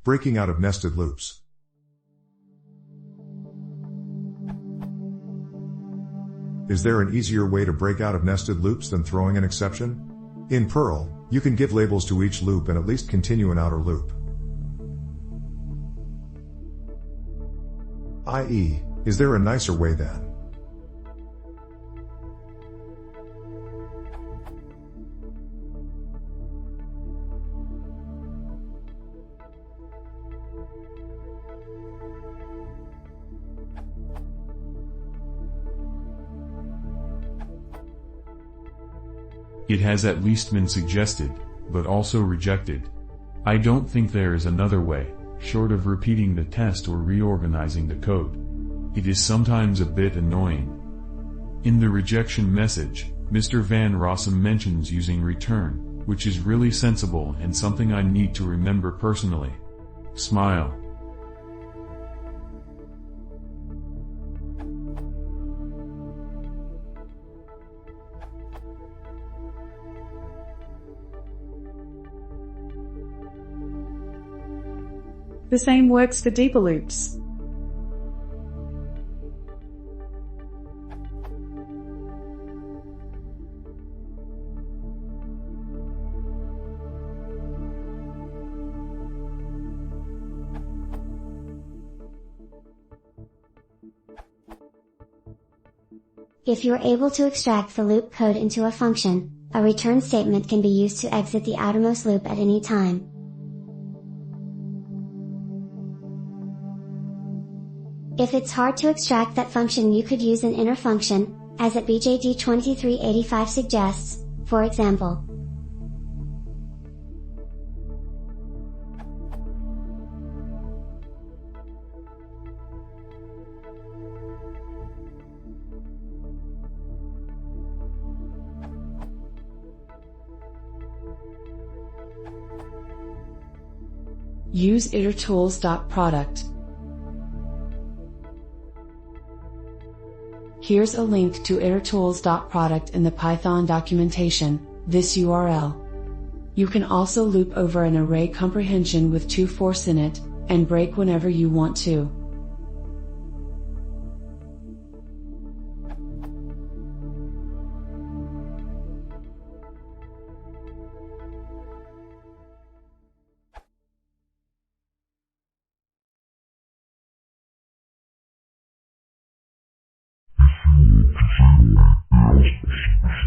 Breaking out of nested loops. Is there an easier way to break out of nested loops than throwing an exception? In Perl, you can give labels to each loop and at least continue an outer loop. I.e., is there a nicer way then? It has at least been suggested, but also rejected. I don't think there is another way, short of repeating the test or reorganizing the code. It is sometimes a bit annoying. In the rejection message, Mr. Van Rossum mentions using return, which is really sensible and something I need to remember personally. Smile. The same works for deeper loops. If you're able to extract the loop code into a function, a return statement can be used to exit the outermost loop at any time. If it's hard to extract that function, you could use an inner function, as at BJD2385 suggests, for example. Use itertools.product. Here's a link to itertools.product in the Python documentation, this URL. You can also loop over an array comprehension with 2 force in it, and break whenever you want to. Yes.